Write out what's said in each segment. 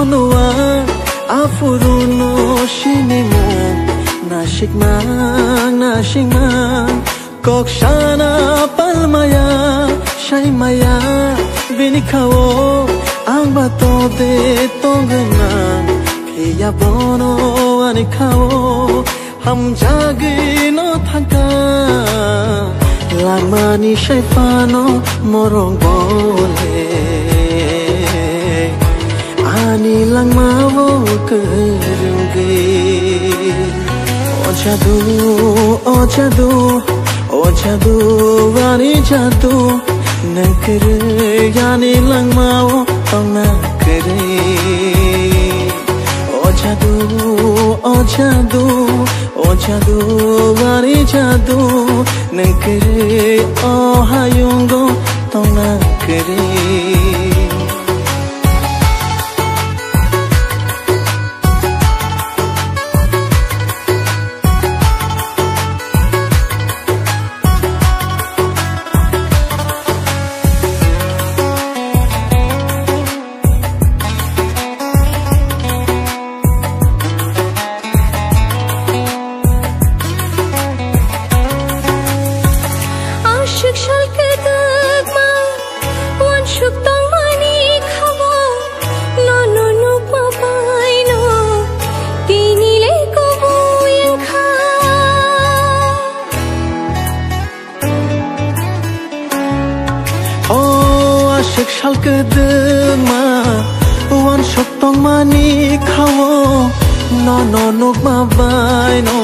bonua afuruno shinimo nashikmang kokshana palmaya shaimaya vinikao angba tode tongna phiya bono anikao ham jagi no thaka lamani shaifano morong bole ani langma wo kerunge o jadu ani jadu nakre yani langma wo tongna kare o jadu ani jadu nakre o hayungo tongna kare Salkedema wan shoktong mani khawo no nok ma bai no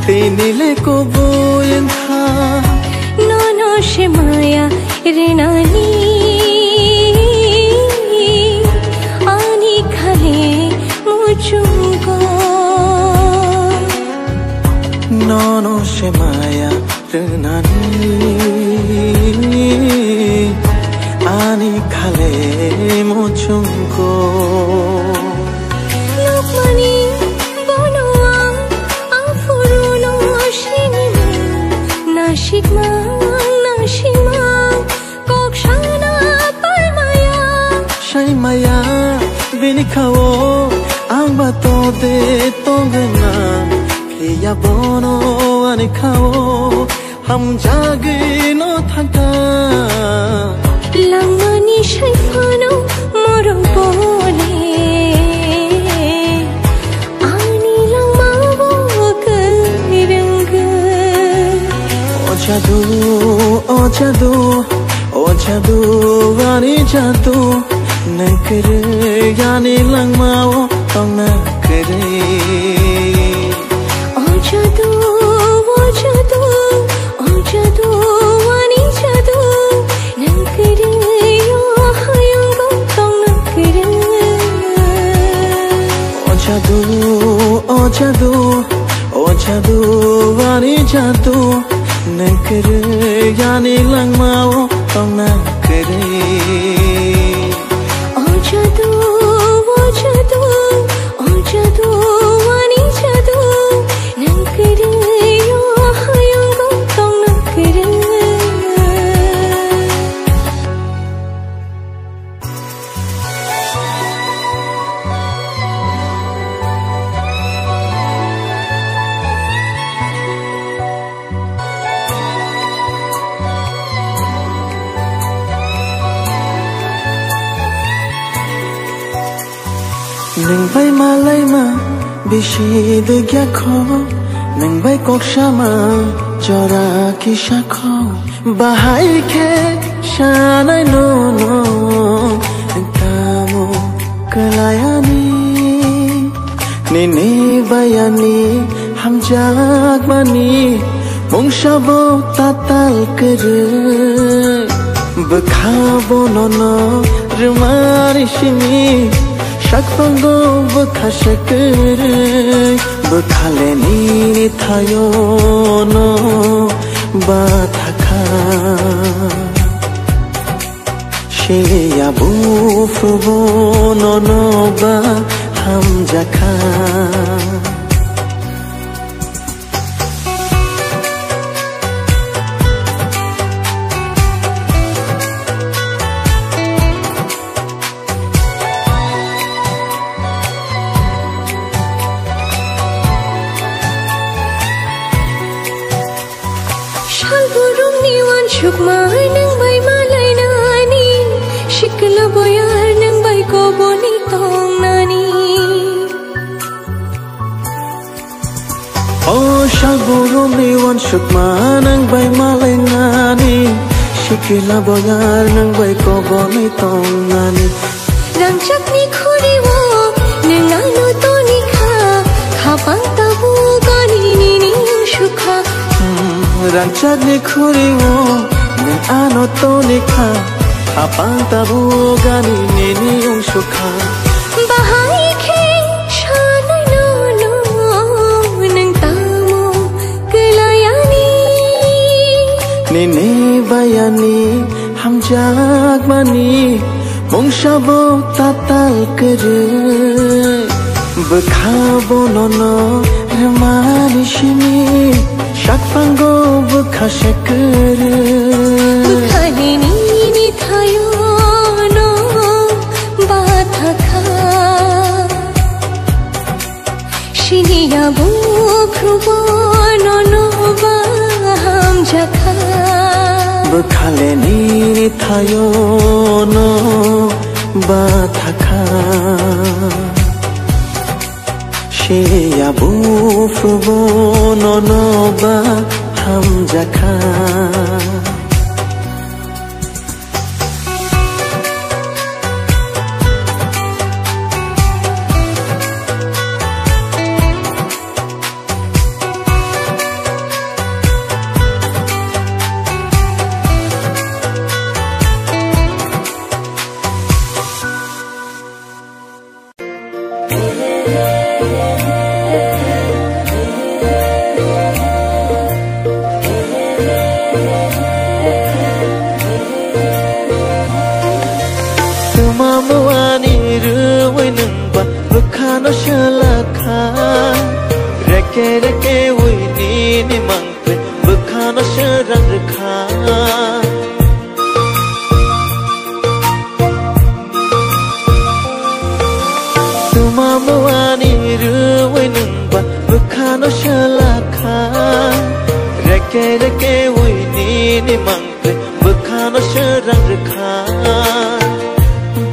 tinile ko boyen kha no shemaya renani ani khale muchungo no shemaya renani ani khale muchungo lokmani bonua afuruno shinimo nashikma kokshana palmaya shaimaya vinikao angba tode tongna phiya bono anikao ham jagi no thaka lamani shaifano morong bole ani langma wo kerunge o jadu ani jadu nakre yani langma wo tongna kare o jadu ani jadu nakre yo hayungo tongna kare o jadu ani jadu nakre yani langma wo tongna kare o jadu ani jadu nakre yo hayungo tongna kare nang bay malay ma bishid gyakho nang bay kokshama jora kishakho bahai ke shanai no tamo kalayani nini bayani hamjak mani mongshabo tatal kare bakhabo no rumari shimi shakpango bakhashakare bakhaleni thayo no bathakha sheya bufrubo no ba hamjakha niwan shukma nang bay malay nani shikla boyar nang bay ko boni tong nani Oh shaguru niwan shukma nang bay malay nani shikla boyar nang bay ko boni tong nani rangchak ni khuri wo nang ano to ni kha pang tabu gani ni ni shukha rangchak ni khuri wo nang ano to ni kha pang tabu gani ni ni shukha bahai khe shanai no no nang tamo kelayani ni ni bayani ham jak mani mong shabo tatal kere bkhabo nono ramani shini shakpango bkha shakere bukhani ni thayo no batha kha shiniya bukrubo no no baham jakha bukhale ni thayo no batha kha shiriya bufrubo no no baham jakha no shalakha reke reke wini ni mangpe bukhano sharang rakha tuma muani ruwinung ba bukhano shalakha reke reke wini ni mangpe bukhano sharang rakha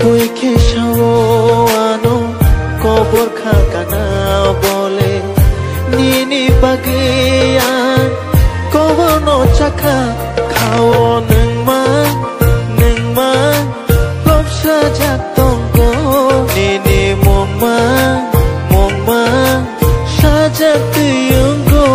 boi ke shawo ano kobor kha kana bole nini bagiya kobono chakha khao nang ma lopsa jatong ko nini moma sajat yung go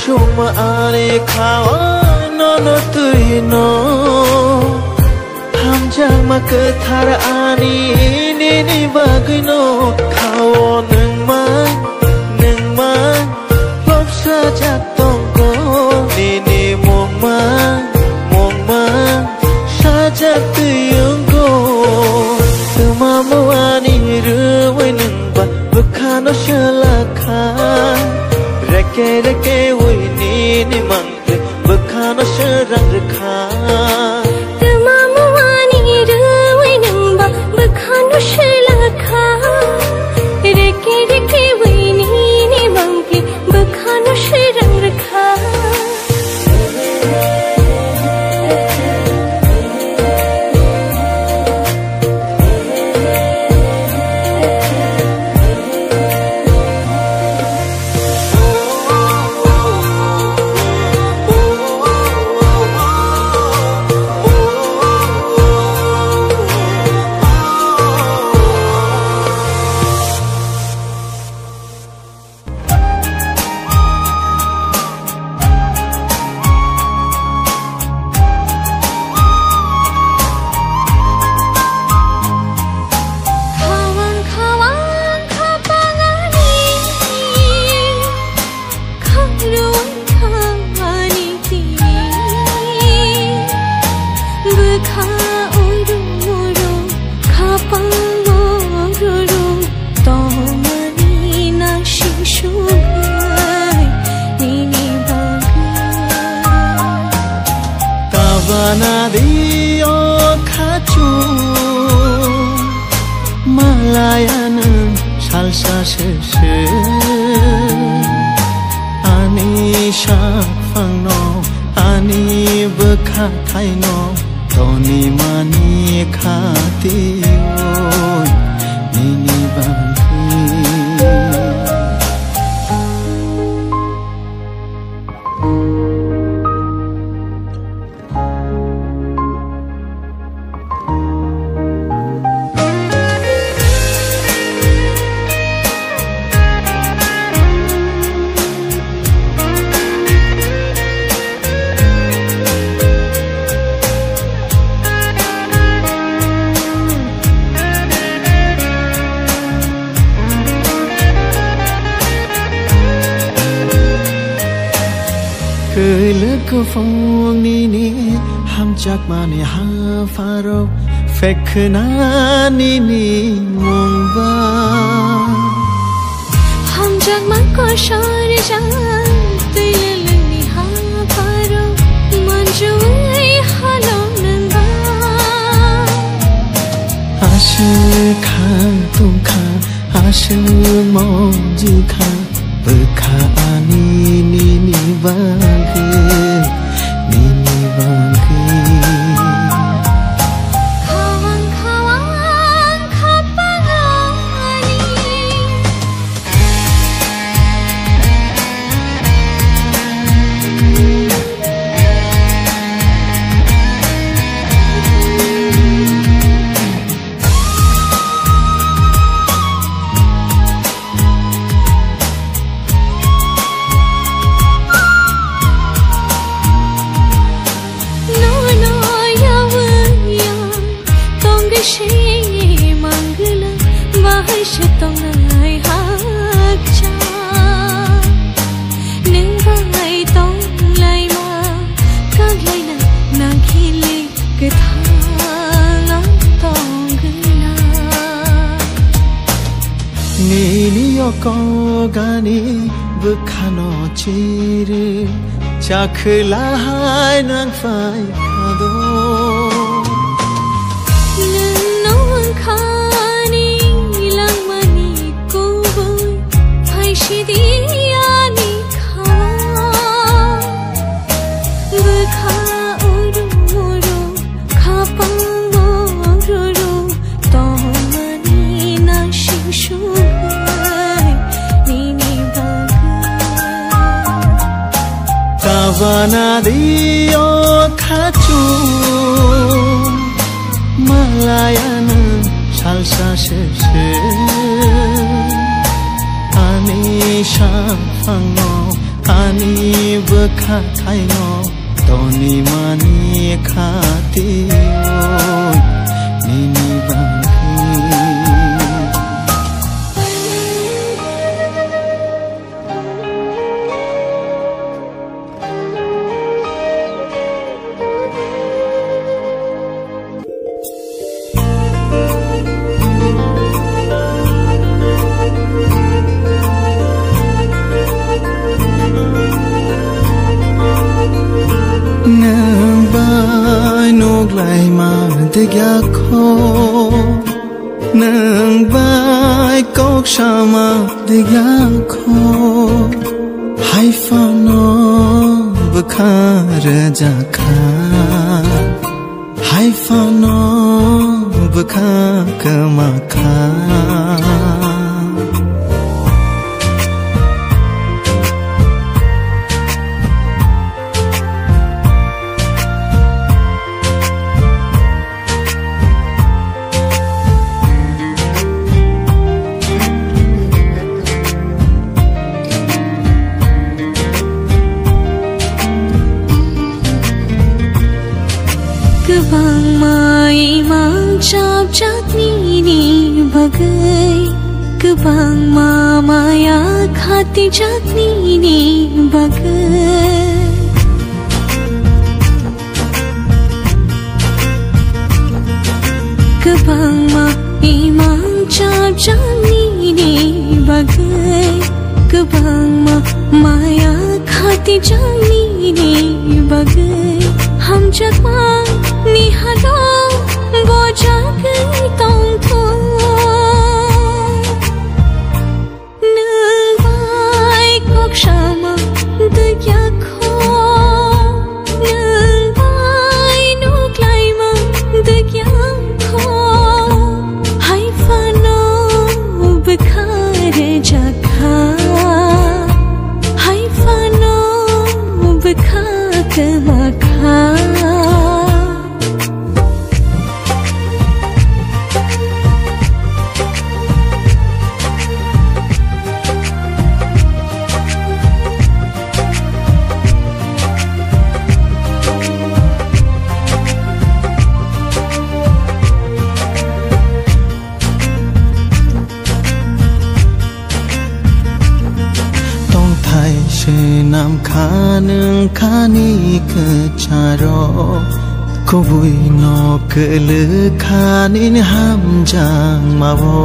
Shuma ane khawa no tuino ham jama kathar ani ni bagino khawo nang ma lopsa jatong ko ni moma sajat yung go tuma muani ruwai nang ba bukhano shalakha reke reke wini ni mangpe bukhano sharang rakha tuma muani ruwai nang ba bukhano shalakha reke reke wini ni mangpe bukhano sharang rakha Nadio kacu Malayanan salsa sese Ani syafangno Ani bekataino Toni mani kation Nini bangki Kufong nini hamjak mani hafaro fekna nini mongba hamjak man ko shari jan tilni hafaro manjui halom nanda ashir khan tum khan ashir moji khan bekha ani nini bagi nini bagi kawan kawan kapangani Ko gani bukhano chiri chakhla hai nang phai khado non khani lang mani ko boy phai shidiani khawa bukha uru muru khapang uru to mani na shishu Nadio kacu Malayanan salsa sese Ani syafangno Ani bekataino Toni mani kation Nini bangki Lai ma digya kho nang bai kok shama digya kho hai fano bukhar jakha hai fano bukha kamakha Kebang mai mang chap chat ni bagai Kebang mama ya khati chat ni bagai जानी नि बगै हम जगमा नि hello वो जागै तों थो नंबाय कोक्षामा दया खो नंबाय नुक्लाइमा दया खो हाय फनो बखार जखा हाय फनो बखा कमखा Nam khanung khani kecharo Kobui no kele khanin hamjang mawo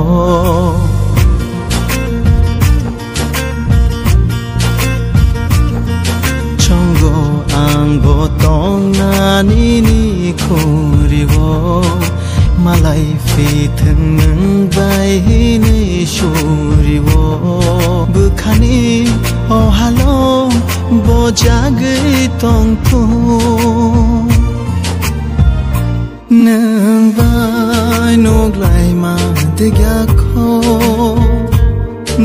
Chongo ang botong nani ni kuriwo Malay fiteng nung bai ni shuriwo Bukhani oh hello bo jagai tong thu nang bai nok lai ma digya kho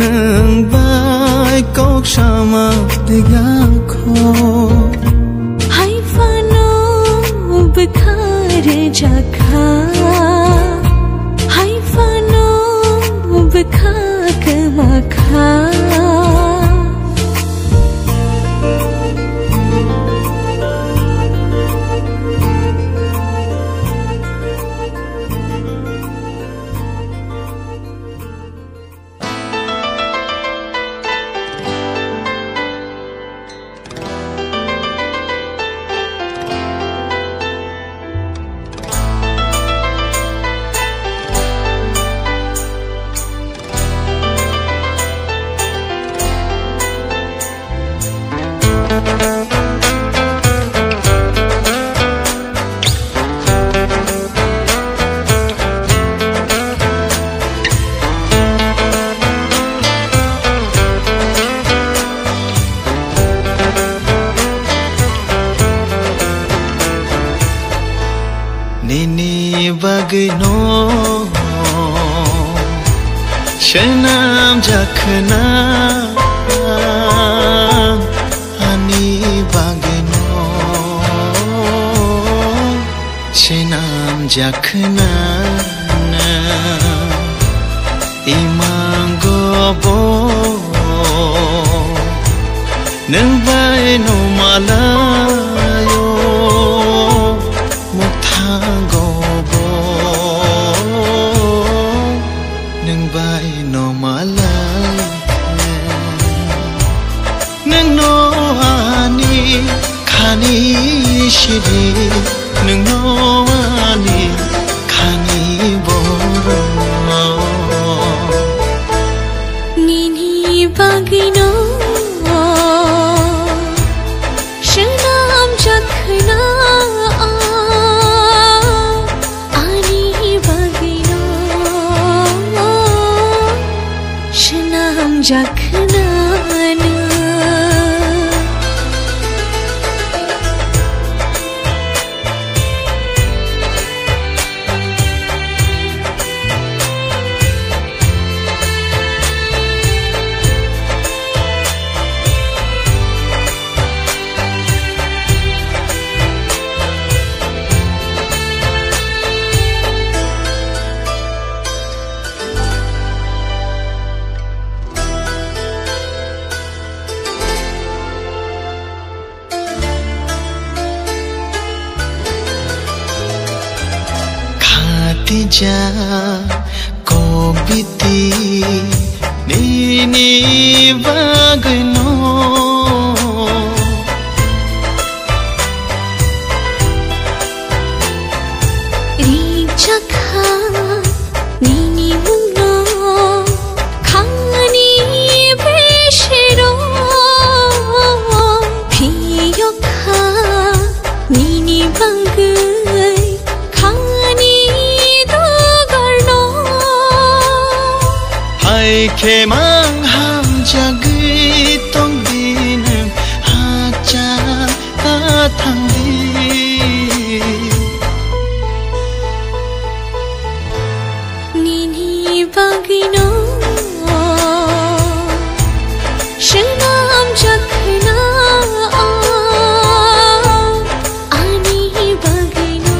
nang bai kok shama digya kho hai fano bukhar jakha hai fano bukha kamakha bagno shenam jakhna ani bagno shenam jakhna imango bo nang bai no malayo muthango no malay nang no ani khani shiri nang no ani khani boro nini bagino shenam jakhna jakhna ja kobiti nini bagno ri chakha nini mungno khani beshero khemang ham jagi tong din ha cha ka thang di nini bagino shanam jakhna ani bagino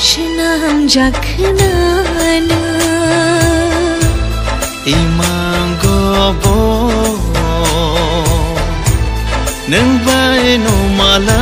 shanam jakhna na imang gobo nang bai no mala